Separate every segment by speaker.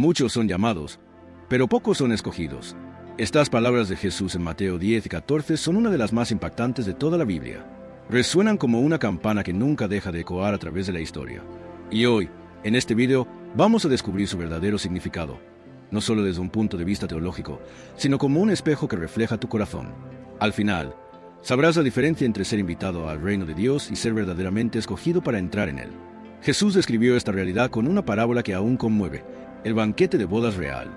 Speaker 1: Muchos son llamados, pero pocos son escogidos. Estas palabras de Jesús en Mateo 10 y 14 son una de las más impactantes de toda la Biblia. Resuenan como una campana que nunca deja de ecoar a través de la historia. Y hoy, en este video, vamos a descubrir su verdadero significado, no solo desde un punto de vista teológico, sino como un espejo que refleja tu corazón. Al final, sabrás la diferencia entre ser invitado al reino de Dios y ser verdaderamente escogido para entrar en él. Jesús describió esta realidad con una parábola que aún conmueve, el banquete de bodas real.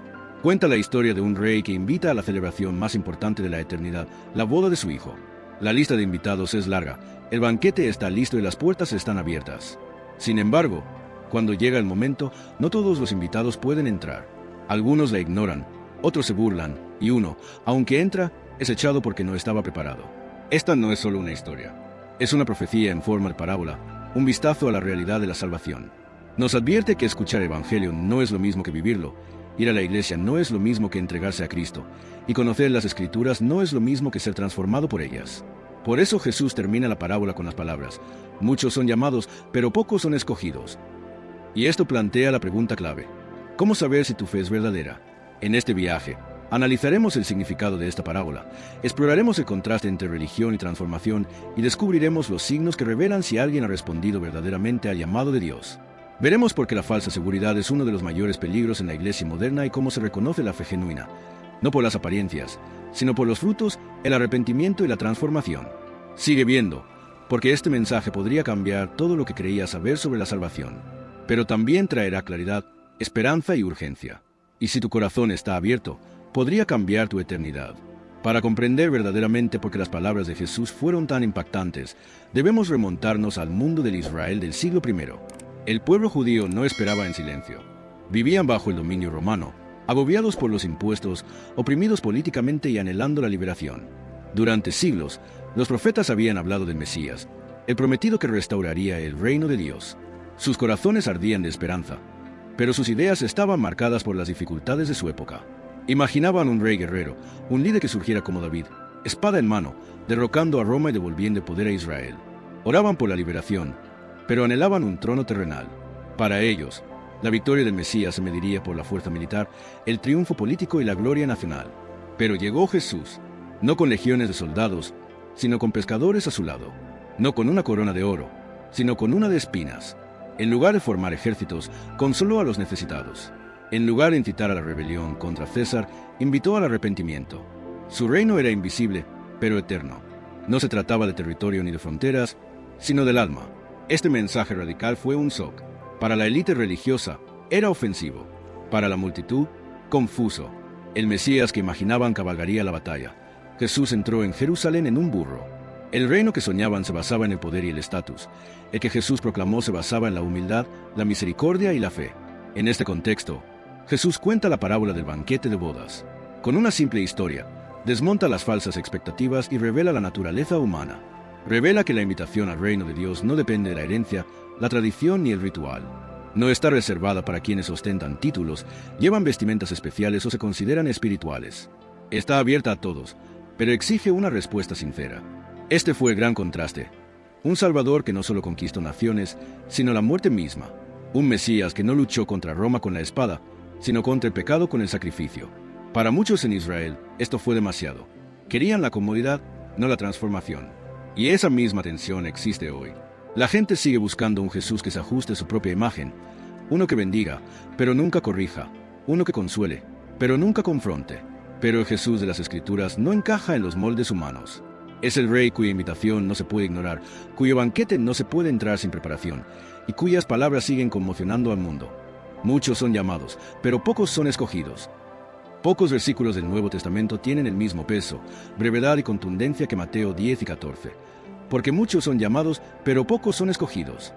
Speaker 1: Cuenta la historia de un rey que invita a la celebración más importante de la eternidad, la boda de su hijo. La lista de invitados es larga, el banquete está listo y las puertas están abiertas. Sin embargo, cuando llega el momento, no todos los invitados pueden entrar. Algunos la ignoran, otros se burlan, y uno, aunque entra, es echado porque no estaba preparado. Esta no es solo una historia, es una profecía en forma de parábola, un vistazo a la realidad de la salvación. Nos advierte que escuchar el Evangelio no es lo mismo que vivirlo, ir a la iglesia no es lo mismo que entregarse a Cristo, y conocer las Escrituras no es lo mismo que ser transformado por ellas. Por eso Jesús termina la parábola con las palabras: muchos son llamados, pero pocos son escogidos. Y esto plantea la pregunta clave: ¿cómo saber si tu fe es verdadera? En este viaje, analizaremos el significado de esta parábola, exploraremos el contraste entre religión y transformación y descubriremos los signos que revelan si alguien ha respondido verdaderamente al llamado de Dios. Veremos por qué la falsa seguridad es uno de los mayores peligros en la iglesia moderna y cómo se reconoce la fe genuina, no por las apariencias, sino por los frutos, el arrepentimiento y la transformación. Sigue viendo, porque este mensaje podría cambiar todo lo que creías saber sobre la salvación, pero también traerá claridad, esperanza y urgencia. Y si tu corazón está abierto, podría cambiar tu eternidad. Para comprender verdaderamente por qué las palabras de Jesús fueron tan impactantes, debemos remontarnos al mundo del Israel del siglo I. El pueblo judío no esperaba en silencio. Vivían bajo el dominio romano, agobiados por los impuestos, oprimidos políticamente y anhelando la liberación. Durante siglos, los profetas habían hablado del Mesías, el prometido que restauraría el reino de Dios. Sus corazones ardían de esperanza, pero sus ideas estaban marcadas por las dificultades de su época. Imaginaban un rey guerrero, un líder que surgiera como David, espada en mano, derrocando a Roma y devolviendo el poder a Israel. Oraban por la liberación, pero anhelaban un trono terrenal. Para ellos, la victoria del Mesías se mediría por la fuerza militar, el triunfo político y la gloria nacional. Pero llegó Jesús, no con legiones de soldados, sino con pescadores a su lado, no con una corona de oro, sino con una de espinas. En lugar de formar ejércitos, consoló a los necesitados. En lugar de incitar a la rebelión contra César, invitó al arrepentimiento. Su reino era invisible, pero eterno. No se trataba de territorio ni de fronteras, sino del alma. Este mensaje radical fue un shock. Para la élite religiosa, era ofensivo. Para la multitud, confuso. El Mesías que imaginaban cabalgaría la batalla. Jesús entró en Jerusalén en un burro. El reino que soñaban se basaba en el poder y el estatus. El que Jesús proclamó se basaba en la humildad, la misericordia y la fe. En este contexto, Jesús cuenta la parábola del banquete de bodas. Con una simple historia, desmonta las falsas expectativas y revela la naturaleza humana. Revela que la invitación al reino de Dios no depende de la herencia, la tradición ni el ritual. No está reservada para quienes ostentan títulos, llevan vestimentas especiales o se consideran espirituales. Está abierta a todos, pero exige una respuesta sincera. Este fue el gran contraste. Un Salvador que no solo conquistó naciones, sino la muerte misma. Un Mesías que no luchó contra Roma con la espada, sino contra el pecado con el sacrificio. Para muchos en Israel, esto fue demasiado. Querían la comodidad, no la transformación. Y esa misma tensión existe hoy. La gente sigue buscando un Jesús que se ajuste a su propia imagen, uno que bendiga, pero nunca corrija, uno que consuele, pero nunca confronte. Pero el Jesús de las Escrituras no encaja en los moldes humanos. Es el rey cuya invitación no se puede ignorar, cuyo banquete no se puede entrar sin preparación, y cuyas palabras siguen conmocionando al mundo. Muchos son llamados, pero pocos son escogidos. Pocos versículos del Nuevo Testamento tienen el mismo peso, brevedad y contundencia que Mateo 10 y 14. Porque muchos son llamados, pero pocos son escogidos.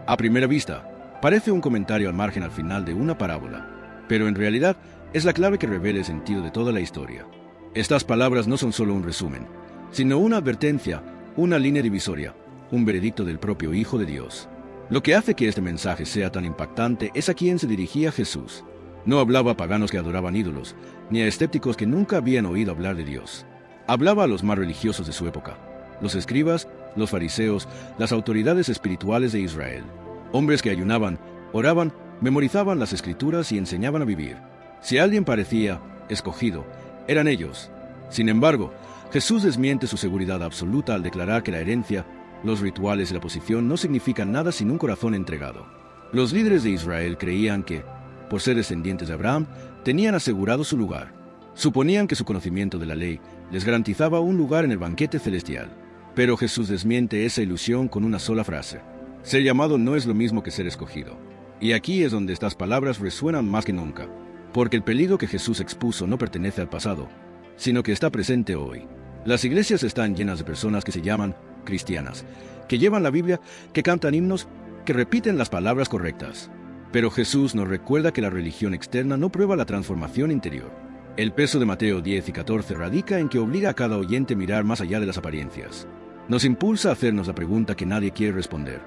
Speaker 1: A primera vista, parece un comentario al margen al final de una parábola, pero en realidad es la clave que revela el sentido de toda la historia. Estas palabras no son solo un resumen, sino una advertencia, una línea divisoria, un veredicto del propio Hijo de Dios. Lo que hace que este mensaje sea tan impactante es a quien se dirigía Jesús. No hablaba a paganos que adoraban ídolos, ni a escépticos que nunca habían oído hablar de Dios. Hablaba a los más religiosos de su época, los escribas, los fariseos, las autoridades espirituales de Israel. Hombres que ayunaban, oraban memorizaban las Escrituras y enseñaban a vivir. Si alguien parecía escogido, eran ellos. Sin embargo, Jesús desmiente su seguridad absoluta al declarar que la herencia, los rituales y la posición no significan nada sin un corazón entregado. Los líderes de Israel creían que, por ser descendientes de Abraham, tenían asegurado su lugar. Suponían que su conocimiento de la ley les garantizaba un lugar en el banquete celestial. Pero Jesús desmiente esa ilusión con una sola frase. Ser llamado no es lo mismo que ser escogido. Y aquí es donde estas palabras resuenan más que nunca, porque el peligro que Jesús expuso no pertenece al pasado, sino que está presente hoy. Las iglesias están llenas de personas que se llaman cristianas, que llevan la Biblia, que cantan himnos, que repiten las palabras correctas. Pero Jesús nos recuerda que la religión externa no prueba la transformación interior. El peso de Mateo 10 y 14 radica en que obliga a cada oyente a mirar más allá de las apariencias. Nos impulsa a hacernos la pregunta que nadie quiere responder.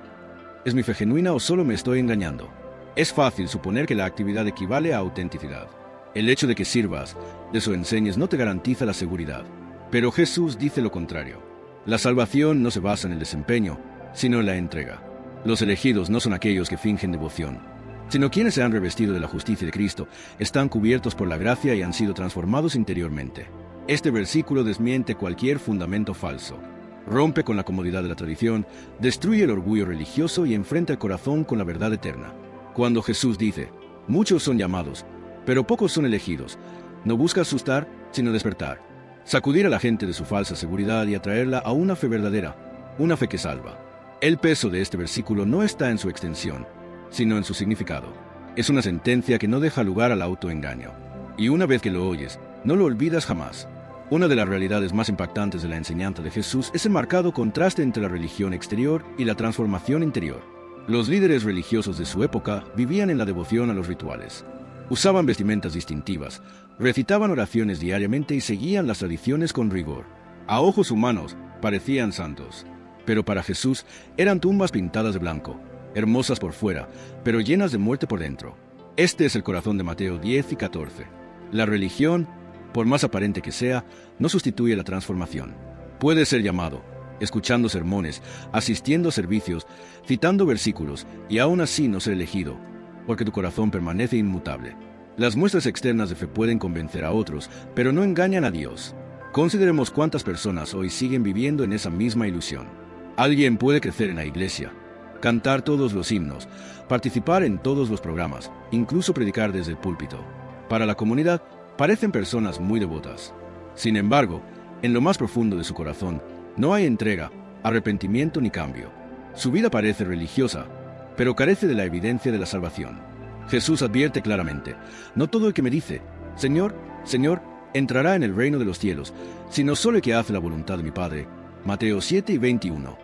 Speaker 1: ¿Es mi fe genuina o solo me estoy engañando? Es fácil suponer que la actividad equivale a autenticidad. El hecho de que sirvas, de eso enseñes, no te garantiza la seguridad. Pero Jesús dice lo contrario. La salvación no se basa en el desempeño, sino en la entrega. Los elegidos no son aquellos que fingen devoción, sino quienes se han revestido de la justicia de Cristo, están cubiertos por la gracia y han sido transformados interiormente. Este versículo desmiente cualquier fundamento falso. Rompe con la comodidad de la tradición, destruye el orgullo religioso y enfrenta el corazón con la verdad eterna. Cuando Jesús dice, muchos son llamados, pero pocos son elegidos, no busca asustar, sino despertar. Sacudir a la gente de su falsa seguridad y atraerla a una fe verdadera, una fe que salva. El peso de este versículo no está en su extensión, sino en su significado. Es una sentencia que no deja lugar al autoengaño. Y una vez que lo oyes, no lo olvidas jamás. Una de las realidades más impactantes de la enseñanza de Jesús es el marcado contraste entre la religión exterior y la transformación interior. Los líderes religiosos de su época vivían en la devoción a los rituales. Usaban vestimentas distintivas, recitaban oraciones diariamente y seguían las tradiciones con rigor. A ojos humanos, parecían santos. Pero para Jesús eran tumbas pintadas de blanco, hermosas por fuera, pero llenas de muerte por dentro. Este es el corazón de Mateo 10 y 14. La religión, por más aparente que sea, no sustituye la transformación. Puede ser llamado, escuchando sermones, asistiendo a servicios, citando versículos, y aún así no ser elegido, porque tu corazón permanece inmutable. Las muestras externas de fe pueden convencer a otros, pero no engañan a Dios. Consideremos cuántas personas hoy siguen viviendo en esa misma ilusión. Alguien puede crecer en la iglesia, cantar todos los himnos, participar en todos los programas, incluso predicar desde el púlpito. Para la comunidad, parecen personas muy devotas. Sin embargo, en lo más profundo de su corazón, no hay entrega, arrepentimiento ni cambio. Su vida parece religiosa, pero carece de la evidencia de la salvación. Jesús advierte claramente, no todo el que me dice, Señor, Señor, entrará en el reino de los cielos, sino solo el que hace la voluntad de mi Padre. Mateo 7 y 21.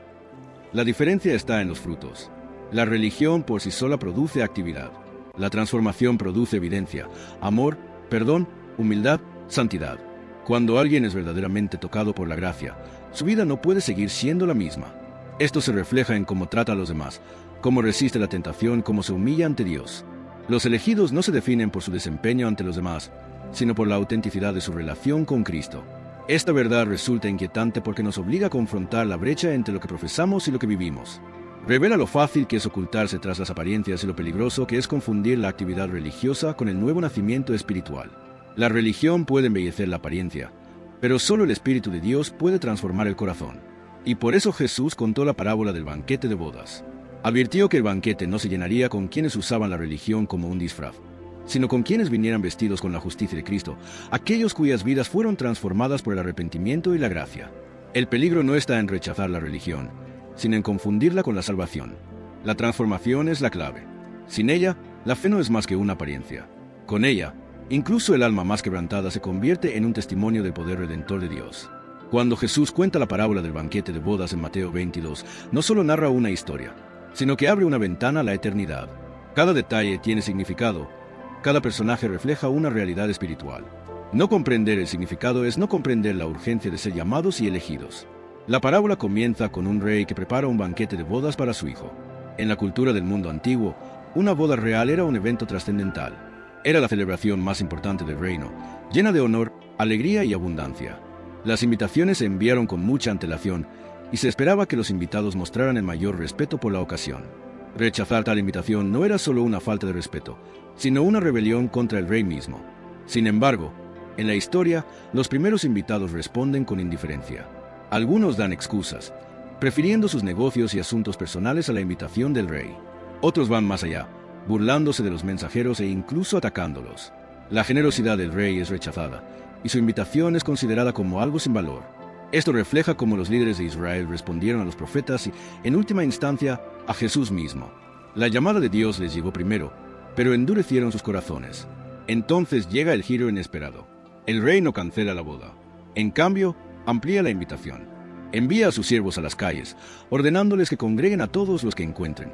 Speaker 1: La diferencia está en los frutos. La religión por sí sola produce actividad. La transformación produce evidencia, amor, perdón, humildad, santidad. Cuando alguien es verdaderamente tocado por la gracia, su vida no puede seguir siendo la misma. Esto se refleja en cómo trata a los demás, cómo resiste la tentación, cómo se humilla ante Dios. Los elegidos no se definen por su desempeño ante los demás, sino por la autenticidad de su relación con Cristo. Esta verdad resulta inquietante porque nos obliga a confrontar la brecha entre lo que profesamos y lo que vivimos. Revela lo fácil que es ocultarse tras las apariencias y lo peligroso que es confundir la actividad religiosa con el nuevo nacimiento espiritual. La religión puede embellecer la apariencia, pero solo el Espíritu de Dios puede transformar el corazón. Y por eso Jesús contó la parábola del banquete de bodas. Advirtió que el banquete no se llenaría con quienes usaban la religión como un disfraz, sino con quienes vinieran vestidos con la justicia de Cristo, aquellos cuyas vidas fueron transformadas por el arrepentimiento y la gracia. El peligro no está en rechazar la religión, sino en confundirla con la salvación. La transformación es la clave. Sin ella, la fe no es más que una apariencia. Con ella, incluso el alma más quebrantada se convierte en un testimonio del poder redentor de Dios. Cuando Jesús cuenta la parábola del banquete de bodas en Mateo 22, no solo narra una historia, sino que abre una ventana a la eternidad. Cada detalle tiene significado. Cada personaje refleja una realidad espiritual. No comprender el significado es no comprender la urgencia de ser llamados y elegidos. La parábola comienza con un rey que prepara un banquete de bodas para su hijo. En la cultura del mundo antiguo, una boda real era un evento trascendental. Era la celebración más importante del reino, llena de honor, alegría y abundancia. Las invitaciones se enviaron con mucha antelación y se esperaba que los invitados mostraran el mayor respeto por la ocasión. Rechazar tal invitación no era solo una falta de respeto, sino una rebelión contra el rey mismo. Sin embargo, en la historia, los primeros invitados responden con indiferencia. Algunos dan excusas, prefiriendo sus negocios y asuntos personales a la invitación del rey. Otros van más allá, burlándose de los mensajeros e incluso atacándolos. La generosidad del rey es rechazada, y su invitación es considerada como algo sin valor. Esto refleja cómo los líderes de Israel respondieron a los profetas y, en última instancia, a Jesús mismo. La llamada de Dios les llegó primero, pero endurecieron sus corazones. Entonces llega el giro inesperado. El rey no cancela la boda. En cambio, amplía la invitación. Envía a sus siervos a las calles, ordenándoles que congreguen a todos los que encuentren.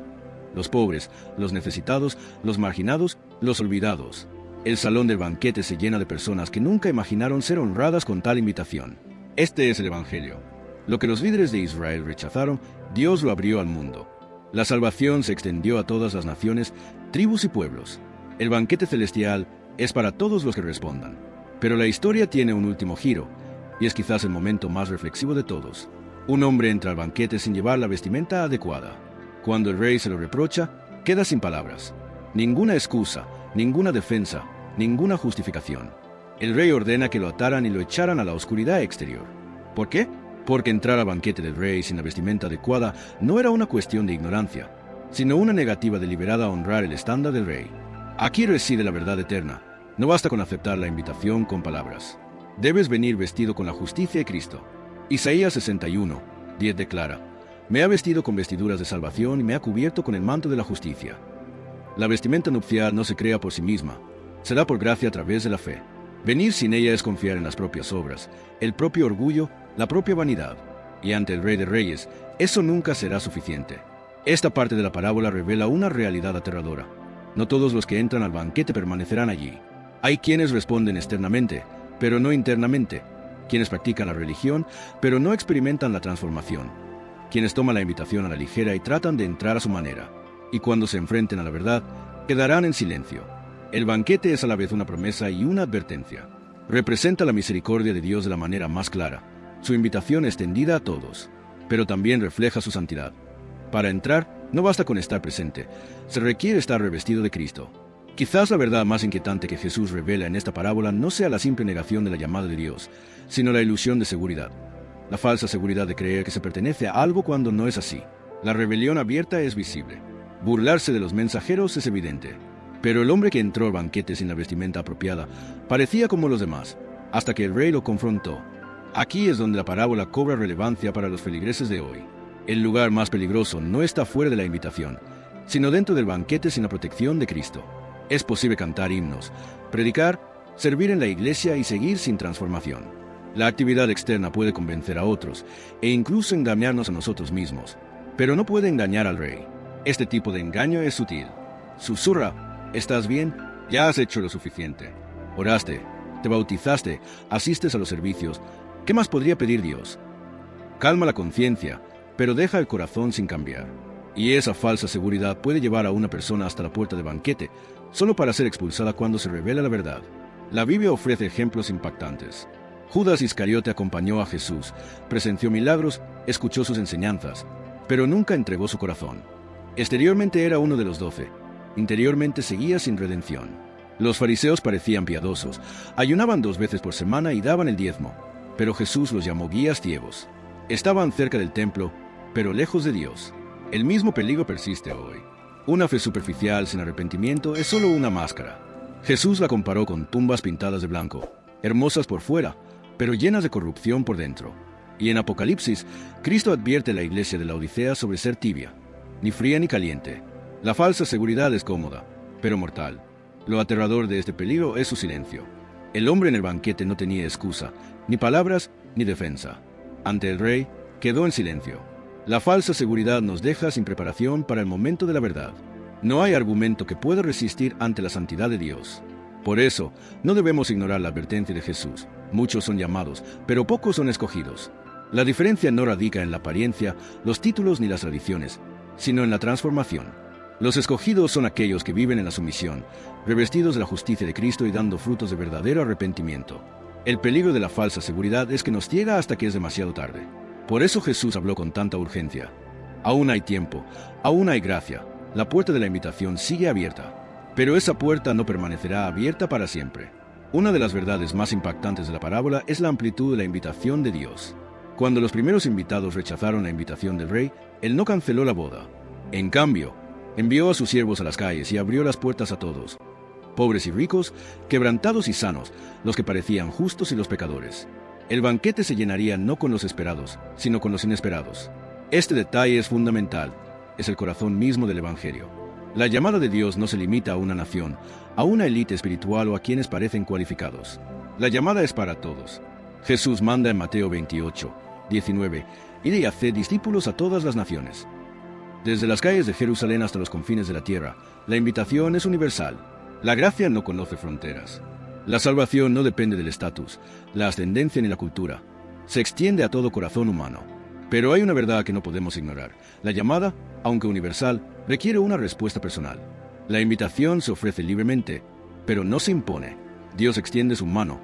Speaker 1: Los pobres, los necesitados, los marginados, los olvidados. El salón del banquete se llena de personas que nunca imaginaron ser honradas con tal invitación. Este es el Evangelio. Lo que los líderes de Israel rechazaron, Dios lo abrió al mundo. La salvación se extendió a todas las naciones, tribus y pueblos. El banquete celestial es para todos los que respondan. Pero la historia tiene un último giro, y es quizás el momento más reflexivo de todos. Un hombre entra al banquete sin llevar la vestimenta adecuada. Cuando el rey se lo reprocha, queda sin palabras. Ninguna excusa, ninguna defensa, ninguna justificación. El rey ordena que lo ataran y lo echaran a la oscuridad exterior. ¿Por qué? Porque entrar al banquete del rey sin la vestimenta adecuada no era una cuestión de ignorancia, sino una negativa deliberada a honrar el estándar del rey. Aquí reside la verdad eterna. No basta con aceptar la invitación con palabras. Debes venir vestido con la justicia de Cristo. Isaías 61:10 declara: Me ha vestido con vestiduras de salvación y me ha cubierto con el manto de la justicia. La vestimenta nupcial no se crea por sí misma, se da por gracia a través de la fe. Venir sin ella es confiar en las propias obras, el propio orgullo, la propia vanidad. Y ante el Rey de Reyes, eso nunca será suficiente. Esta parte de la parábola revela una realidad aterradora. No todos los que entran al banquete permanecerán allí. Hay quienes responden externamente, pero no internamente. Quienes practican la religión, pero no experimentan la transformación. Quienes toman la invitación a la ligera y tratan de entrar a su manera. Y cuando se enfrenten a la verdad, quedarán en silencio. El banquete es a la vez una promesa y una advertencia. Representa la misericordia de Dios de la manera más clara, su invitación extendida a todos, pero también refleja su santidad. Para entrar, no basta con estar presente, se requiere estar revestido de Cristo. Quizás la verdad más inquietante que Jesús revela en esta parábola no sea la simple negación de la llamada de Dios, sino la ilusión de seguridad. La falsa seguridad de creer que se pertenece a algo cuando no es así. La rebelión abierta es visible. Burlarse de los mensajeros es evidente. Pero el hombre que entró al banquete sin la vestimenta apropiada parecía como los demás, hasta que el rey lo confrontó. Aquí es donde la parábola cobra relevancia para los feligreses de hoy. El lugar más peligroso no está fuera de la invitación, sino dentro del banquete sin la protección de Cristo. Es posible cantar himnos, predicar, servir en la iglesia y seguir sin transformación. La actividad externa puede convencer a otros e incluso engañarnos a nosotros mismos, pero no puede engañar al rey. Este tipo de engaño es sutil. Susurra: ¿estás bien? Ya has hecho lo suficiente. Oraste, te bautizaste, asistes a los servicios. ¿Qué más podría pedir Dios? Calma la conciencia, pero deja el corazón sin cambiar. Y esa falsa seguridad puede llevar a una persona hasta la puerta del banquete, solo para ser expulsada cuando se revela la verdad. La Biblia ofrece ejemplos impactantes. Judas Iscariote acompañó a Jesús, presenció milagros, escuchó sus enseñanzas, pero nunca entregó su corazón. Exteriormente era uno de los 12. Interiormente seguía sin redención. Los fariseos parecían piadosos, ayunaban 2 veces por semana y daban el diezmo, pero Jesús los llamó guías ciegos. Estaban cerca del templo, pero lejos de Dios. El mismo peligro persiste hoy. Una fe superficial sin arrepentimiento es solo una máscara. Jesús la comparó con tumbas pintadas de blanco, hermosas por fuera, pero llenas de corrupción por dentro. Y en Apocalipsis, Cristo advierte a la iglesia de la Odisea sobre ser tibia, ni fría ni caliente. La falsa seguridad es cómoda, pero mortal. Lo aterrador de este peligro es su silencio. El hombre en el banquete no tenía excusa, ni palabras, ni defensa. Ante el rey, quedó en silencio. La falsa seguridad nos deja sin preparación para el momento de la verdad. No hay argumento que pueda resistir ante la santidad de Dios. Por eso, no debemos ignorar la advertencia de Jesús. Muchos son llamados, pero pocos son escogidos. La diferencia no radica en la apariencia, los títulos ni las tradiciones, sino en la transformación. Los escogidos son aquellos que viven en la sumisión, revestidos de la justicia de Cristo y dando frutos de verdadero arrepentimiento. El peligro de la falsa seguridad es que nos ciega hasta que es demasiado tarde. Por eso Jesús habló con tanta urgencia. Aún hay tiempo, aún hay gracia. La puerta de la invitación sigue abierta, pero esa puerta no permanecerá abierta para siempre. Una de las verdades más impactantes de la parábola es la amplitud de la invitación de Dios. Cuando los primeros invitados rechazaron la invitación del rey, él no canceló la boda. En cambio, envió a sus siervos a las calles y abrió las puertas a todos, pobres y ricos, quebrantados y sanos, los que parecían justos y los pecadores. El banquete se llenaría no con los esperados, sino con los inesperados. Este detalle es fundamental, es el corazón mismo del Evangelio. La llamada de Dios no se limita a una nación, a una élite espiritual o a quienes parecen cualificados. La llamada es para todos. Jesús manda en Mateo 28, 19, «Id y haced discípulos a todas las naciones». Desde las calles de Jerusalén hasta los confines de la tierra, la invitación es universal. La gracia no conoce fronteras. La salvación no depende del estatus, la ascendencia ni la cultura. Se extiende a todo corazón humano. Pero hay una verdad que no podemos ignorar. La llamada, aunque universal, requiere una respuesta personal. La invitación se ofrece libremente, pero no se impone. Dios extiende su mano,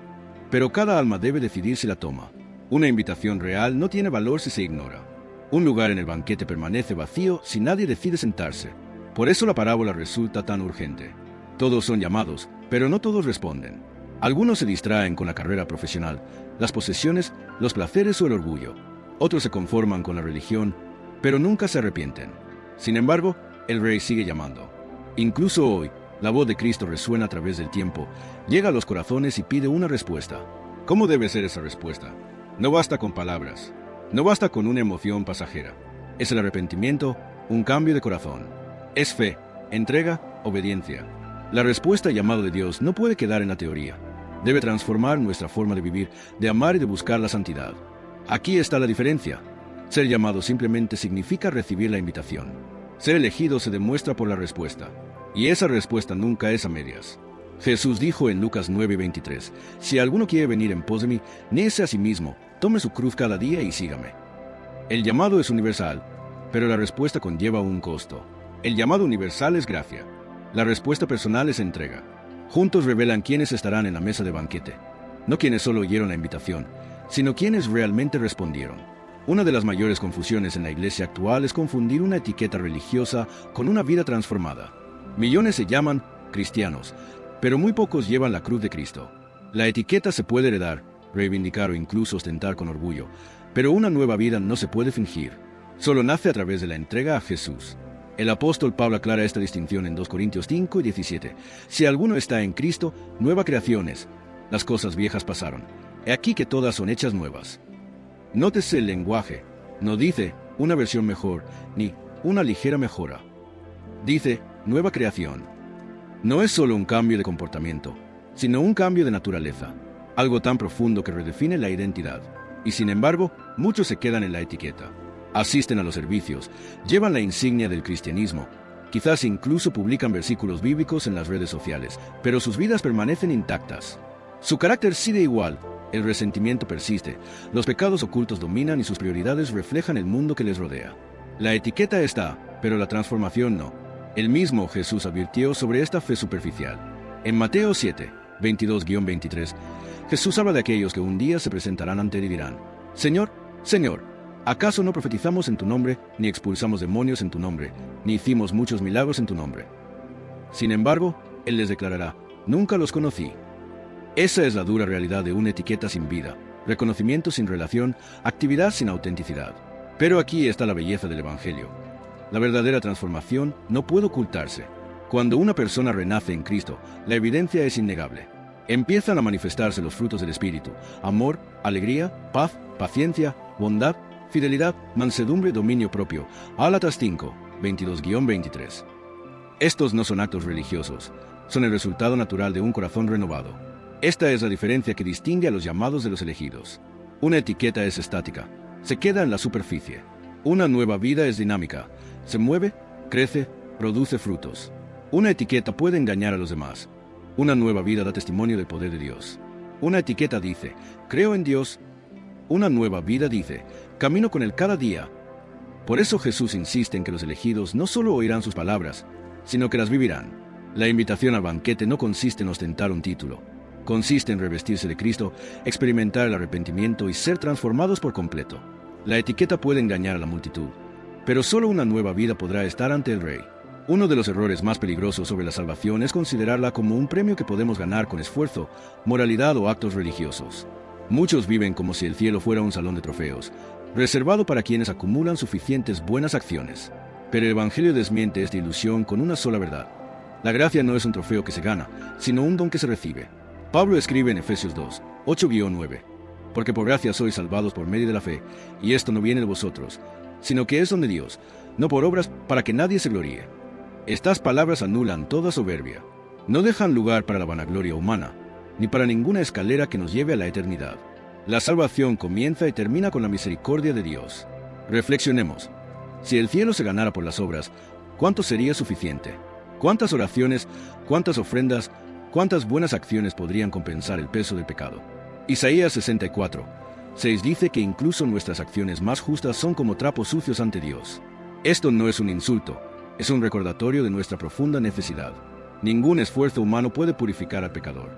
Speaker 1: pero cada alma debe decidir si la toma. Una invitación real no tiene valor si se ignora. Un lugar en el banquete permanece vacío si nadie decide sentarse. Por eso la parábola resulta tan urgente. Todos son llamados, pero no todos responden. Algunos se distraen con la carrera profesional, las posesiones, los placeres o el orgullo. Otros se conforman con la religión, pero nunca se arrepienten. Sin embargo, el Rey sigue llamando. Incluso hoy, la voz de Cristo resuena a través del tiempo, llega a los corazones y pide una respuesta. ¿Cómo debe ser esa respuesta? No basta con palabras, no basta con una emoción pasajera. Es el arrepentimiento, un cambio de corazón. Es fe, entrega, obediencia. La respuesta al llamado de Dios no puede quedar en la teoría. Debe transformar nuestra forma de vivir, de amar y de buscar la santidad. Aquí está la diferencia. Ser llamado simplemente significa recibir la invitación. Ser elegido se demuestra por la respuesta. Y esa respuesta nunca es a medias. Jesús dijo en Lucas 9:23, «Si alguno quiere venir en pos de mí, niéguese a sí mismo, tome su cruz cada día y sígame». El llamado es universal, pero la respuesta conlleva un costo. El llamado universal es gracia. La respuesta personal es entrega. Juntos revelan quiénes estarán en la mesa de banquete. No quienes solo oyeron la invitación, sino quienes realmente respondieron. Una de las mayores confusiones en la iglesia actual es confundir una etiqueta religiosa con una vida transformada. Millones se llaman cristianos, pero muy pocos llevan la cruz de Cristo. La etiqueta se puede heredar, reivindicar o incluso ostentar con orgullo, pero una nueva vida no se puede fingir. Solo nace a través de la entrega a Jesús. El apóstol Pablo aclara esta distinción en 2 Corintios 5:17. «Si alguno está en Cristo, nueva creación es. Las cosas viejas pasaron. He aquí que todas son hechas nuevas». Nótese el lenguaje. No dice una versión mejor, ni una ligera mejora. Dice nueva creación. No es solo un cambio de comportamiento, sino un cambio de naturaleza. Algo tan profundo que redefine la identidad. Y sin embargo, muchos se quedan en la etiqueta. Asisten a los servicios, llevan la insignia del cristianismo. Quizás incluso publican versículos bíblicos en las redes sociales, pero sus vidas permanecen intactas. Su carácter sigue igual. El resentimiento persiste, los pecados ocultos dominan y sus prioridades reflejan el mundo que les rodea. La etiqueta está, pero la transformación no. El mismo Jesús advirtió sobre esta fe superficial. En Mateo 7, 22-23, Jesús habla de aquellos que un día se presentarán ante él y dirán, «Señor, Señor, ¿acaso no profetizamos en tu nombre, ni expulsamos demonios en tu nombre, ni hicimos muchos milagros en tu nombre?» Sin embargo, él les declarará, «Nunca los conocí». Esa es la dura realidad de una etiqueta sin vida, reconocimiento sin relación, actividad sin autenticidad. Pero aquí está la belleza del Evangelio. La verdadera transformación no puede ocultarse. Cuando una persona renace en Cristo, la evidencia es innegable. Empiezan a manifestarse los frutos del Espíritu: amor, alegría, paz, paciencia, bondad, fidelidad, mansedumbre, dominio propio. Gálatas 5, 22-23. Estos no son actos religiosos, son el resultado natural de un corazón renovado. Esta es la diferencia que distingue a los llamados de los elegidos. Una etiqueta es estática, se queda en la superficie. Una nueva vida es dinámica, se mueve, crece, produce frutos. Una etiqueta puede engañar a los demás. Una nueva vida da testimonio del poder de Dios. Una etiqueta dice, creo en Dios. Una nueva vida dice, camino con Él cada día. Por eso Jesús insiste en que los elegidos no solo oirán sus palabras, sino que las vivirán. La invitación al banquete no consiste en ostentar un título. Consiste en revestirse de Cristo, experimentar el arrepentimiento y ser transformados por completo. La etiqueta puede engañar a la multitud, pero solo una nueva vida podrá estar ante el Rey. Uno de los errores más peligrosos sobre la salvación es considerarla como un premio que podemos ganar con esfuerzo, moralidad o actos religiosos. Muchos viven como si el cielo fuera un salón de trofeos, reservado para quienes acumulan suficientes buenas acciones. Pero el Evangelio desmiente esta ilusión con una sola verdad. La gracia no es un trofeo que se gana, sino un don que se recibe. Pablo escribe en Efesios 2, 8-9, porque por gracia sois salvados por medio de la fe, y esto no viene de vosotros, sino que es don de Dios, no por obras para que nadie se gloríe. Estas palabras anulan toda soberbia. No dejan lugar para la vanagloria humana, ni para ninguna escalera que nos lleve a la eternidad. La salvación comienza y termina con la misericordia de Dios. Reflexionemos. Si el cielo se ganara por las obras, ¿cuánto sería suficiente? ¿Cuántas oraciones, cuántas ofrendas, cuántas buenas acciones podrían compensar el peso del pecado? Isaías 64, 6 dice que incluso nuestras acciones más justas son como trapos sucios ante Dios. Esto no es un insulto, es un recordatorio de nuestra profunda necesidad. Ningún esfuerzo humano puede purificar al pecador.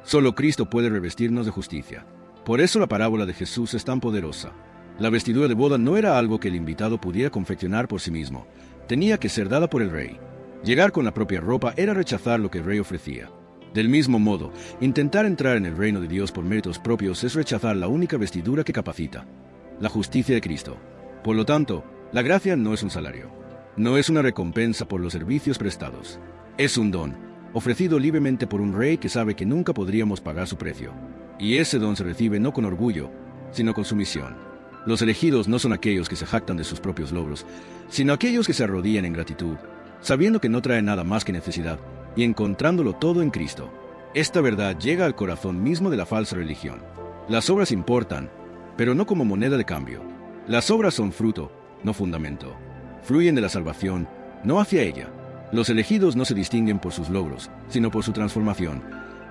Speaker 1: Solo Cristo puede revestirnos de justicia. Por eso la parábola de Jesús es tan poderosa. La vestidura de boda no era algo que el invitado pudiera confeccionar por sí mismo. Tenía que ser dada por el rey. Llegar con la propia ropa era rechazar lo que el rey ofrecía. Del mismo modo, intentar entrar en el reino de Dios por méritos propios es rechazar la única vestidura que capacita, la justicia de Cristo. Por lo tanto, la gracia no es un salario. No es una recompensa por los servicios prestados. Es un don, ofrecido libremente por un rey que sabe que nunca podríamos pagar su precio. Y ese don se recibe no con orgullo, sino con sumisión. Los elegidos no son aquellos que se jactan de sus propios logros, sino aquellos que se arrodillan en gratitud, sabiendo que no traen nada más que necesidad, y encontrándolo todo en Cristo. Esta verdad llega al corazón mismo de la falsa religión. Las obras importan, pero no como moneda de cambio. Las obras son fruto, no fundamento. Fluyen de la salvación, no hacia ella. Los elegidos no se distinguen por sus logros, sino por su transformación.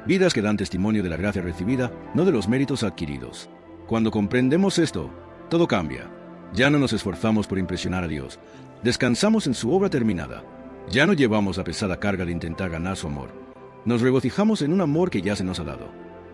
Speaker 1: Vidas que dan testimonio de la gracia recibida, no de los méritos adquiridos. Cuando comprendemos esto, todo cambia. Ya no nos esforzamos por impresionar a Dios. Descansamos en su obra terminada. Ya no llevamos la pesada carga de intentar ganar su amor. Nos regocijamos en un amor que ya se nos ha dado.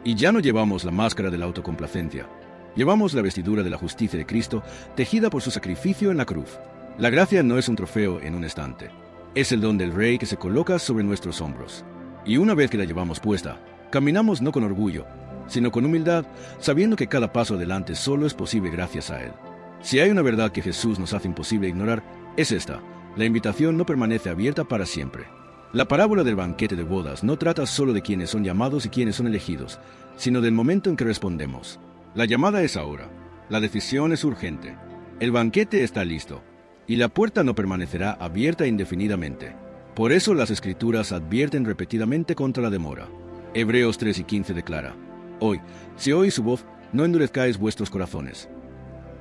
Speaker 1: Y ya no llevamos la máscara de la autocomplacencia. Llevamos la vestidura de la justicia de Cristo, tejida por su sacrificio en la cruz. La gracia no es un trofeo en un estante. Es el don del Rey que se coloca sobre nuestros hombros. Y una vez que la llevamos puesta, caminamos no con orgullo, sino con humildad, sabiendo que cada paso adelante solo es posible gracias a Él. Si hay una verdad que Jesús nos hace imposible ignorar, es esta: la invitación no permanece abierta para siempre. La parábola del banquete de bodas no trata solo de quienes son llamados y quienes son elegidos, sino del momento en que respondemos. La llamada es ahora. La decisión es urgente. El banquete está listo, y la puerta no permanecerá abierta indefinidamente. Por eso las Escrituras advierten repetidamente contra la demora. Hebreos 3:15 declara: Hoy, si oís su voz, no endurezcáis vuestros corazones.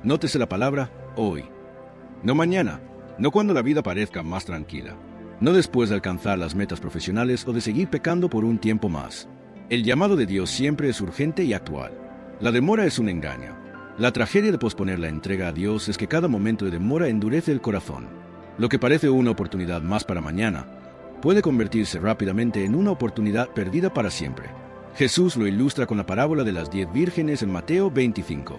Speaker 1: Nótese la palabra hoy. No mañana, no cuando la vida parezca más tranquila, no después de alcanzar las metas profesionales o de seguir pecando por un tiempo más. El llamado de Dios siempre es urgente y actual. La demora es un engaño. La tragedia de posponer la entrega a Dios es que cada momento de demora endurece el corazón. Lo que parece una oportunidad más para mañana puede convertirse rápidamente en una oportunidad perdida para siempre. Jesús lo ilustra con la parábola de las 10 vírgenes en Mateo 25.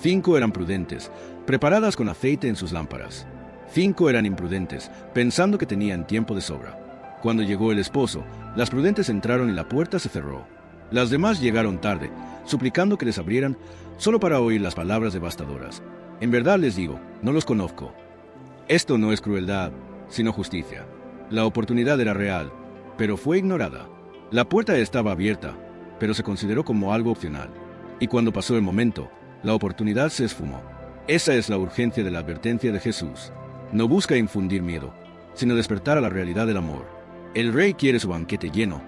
Speaker 1: 5 eran prudentes, preparadas con aceite en sus lámparas. 5 eran imprudentes, pensando que tenían tiempo de sobra. Cuando llegó el esposo, las prudentes entraron y la puerta se cerró. Las demás llegaron tarde, suplicando que les abrieran, solo para oír las palabras devastadoras: En verdad les digo, no los conozco. Esto no es crueldad, sino justicia. La oportunidad era real, pero fue ignorada. La puerta estaba abierta, pero se consideró como algo opcional. Y cuando pasó el momento, la oportunidad se esfumó. Esa es la urgencia de la advertencia de Jesús. No busca infundir miedo, sino despertar a la realidad del amor. El Rey quiere su banquete lleno,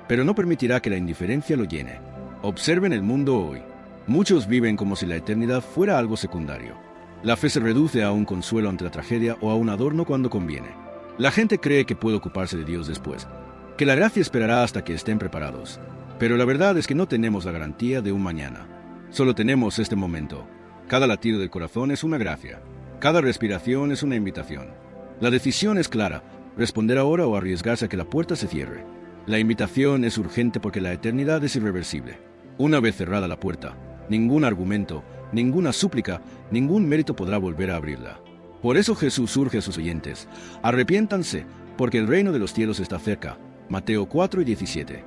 Speaker 1: pero no permitirá que la indiferencia lo llene. Observen el mundo hoy. Muchos viven como si la eternidad fuera algo secundario. La fe se reduce a un consuelo ante la tragedia o a un adorno cuando conviene. La gente cree que puede ocuparse de Dios después, que la gracia esperará hasta que estén preparados. Pero la verdad es que no tenemos la garantía de un mañana. Solo tenemos este momento. Cada latido del corazón es una gracia. Cada respiración es una invitación. La decisión es clara: responder ahora o arriesgarse a que la puerta se cierre. La invitación es urgente porque la eternidad es irreversible. Una vez cerrada la puerta, ningún argumento, ninguna súplica, ningún mérito podrá volver a abrirla. Por eso Jesús urge a sus oyentes: arrepiéntanse, porque el reino de los cielos está cerca. Mateo 4:17.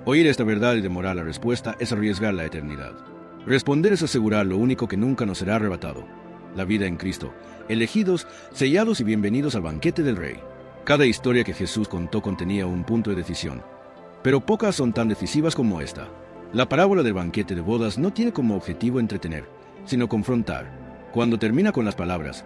Speaker 1: Oír esta verdad y demorar la respuesta es arriesgar la eternidad. Responder es asegurar lo único que nunca nos será arrebatado: la vida en Cristo, elegidos, sellados y bienvenidos al banquete del Rey. Cada historia que Jesús contó contenía un punto de decisión, pero pocas son tan decisivas como esta. La parábola del banquete de bodas no tiene como objetivo entretener, sino confrontar. Cuando termina con las palabras,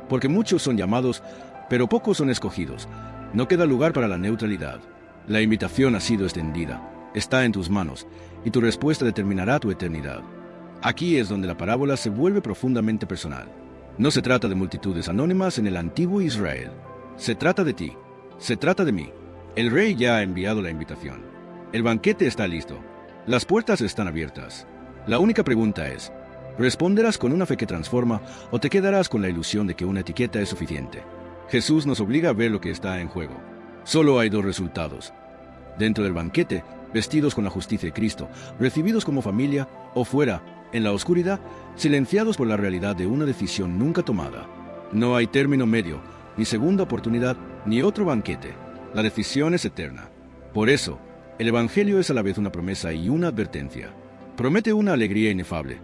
Speaker 1: porque muchos son llamados, pero pocos son escogidos, no queda lugar para la neutralidad. La invitación ha sido extendida, está en tus manos, y tu respuesta determinará tu eternidad. Aquí es donde la parábola se vuelve profundamente personal. No se trata de multitudes anónimas en el antiguo Israel. Se trata de ti, se trata de mí. El Rey ya ha enviado la invitación. El banquete está listo. Las puertas están abiertas. La única pregunta es: ¿responderás con una fe que transforma o te quedarás con la ilusión de que una etiqueta es suficiente? Jesús nos obliga a ver lo que está en juego. Solo hay dos resultados: dentro del banquete, vestidos con la justicia de Cristo, recibidos como familia, o fuera, en la oscuridad, silenciados por la realidad de una decisión nunca tomada. No hay término medio, ni segunda oportunidad, ni otro banquete. La decisión es eterna. Por eso, el Evangelio es a la vez una promesa y una advertencia. Promete una alegría inefable,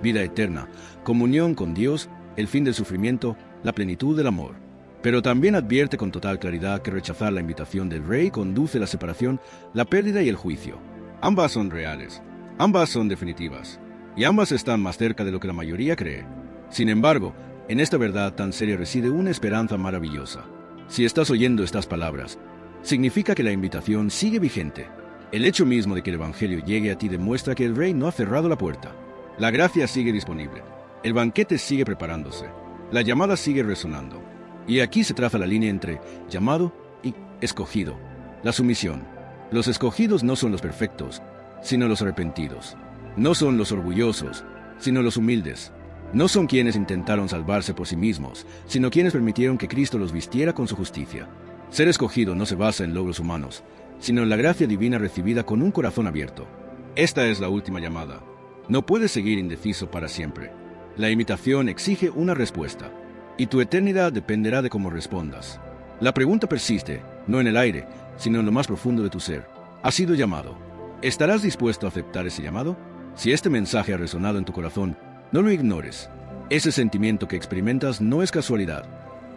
Speaker 1: vida eterna, comunión con Dios, el fin del sufrimiento, la plenitud del amor. Pero también advierte con total claridad que rechazar la invitación del Rey conduce a la separación, la pérdida y el juicio. Ambas son reales, ambas son definitivas, y ambas están más cerca de lo que la mayoría cree. Sin embargo, en esta verdad tan seria reside una esperanza maravillosa. Si estás oyendo estas palabras, significa que la invitación sigue vigente. El hecho mismo de que el Evangelio llegue a ti demuestra que el Rey no ha cerrado la puerta. La gracia sigue disponible. El banquete sigue preparándose. La llamada sigue resonando. Y aquí se traza la línea entre llamado y escogido. La sumisión. Los escogidos no son los perfectos, sino los arrepentidos. No son los orgullosos, sino los humildes. No son quienes intentaron salvarse por sí mismos, sino quienes permitieron que Cristo los vistiera con su justicia. Ser escogido no se basa en logros humanos, sino en la gracia divina recibida con un corazón abierto. Esta es la última llamada. No puedes seguir indeciso para siempre. La invitación exige una respuesta, y tu eternidad dependerá de cómo respondas. La pregunta persiste, no en el aire, sino en lo más profundo de tu ser. ¿Has sido llamado? ¿Estarás dispuesto a aceptar ese llamado? Si este mensaje ha resonado en tu corazón, no lo ignores. Ese sentimiento que experimentas no es casualidad.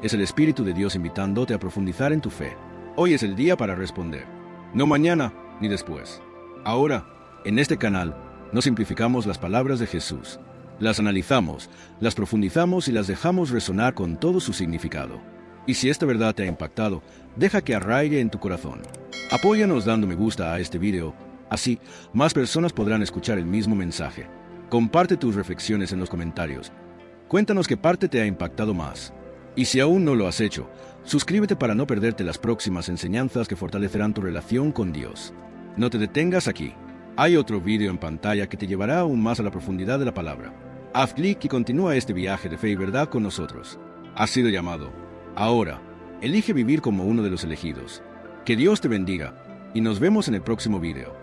Speaker 1: Es el Espíritu de Dios invitándote a profundizar en tu fe. Hoy es el día para responder. No mañana ni después. Ahora, en este canal, no simplificamos las palabras de Jesús. Las analizamos, las profundizamos y las dejamos resonar con todo su significado. Y si esta verdad te ha impactado, deja que arraigue en tu corazón. Apóyanos dando me gusta a este video, así más personas podrán escuchar el mismo mensaje. Comparte tus reflexiones en los comentarios. Cuéntanos qué parte te ha impactado más. Y si aún no lo has hecho, suscríbete para no perderte las próximas enseñanzas que fortalecerán tu relación con Dios. No te detengas aquí. Hay otro video en pantalla que te llevará aún más a la profundidad de la palabra. Haz clic y continúa este viaje de fe y verdad con nosotros. Has sido llamado. Ahora, elige vivir como uno de los elegidos. Que Dios te bendiga, y nos vemos en el próximo video.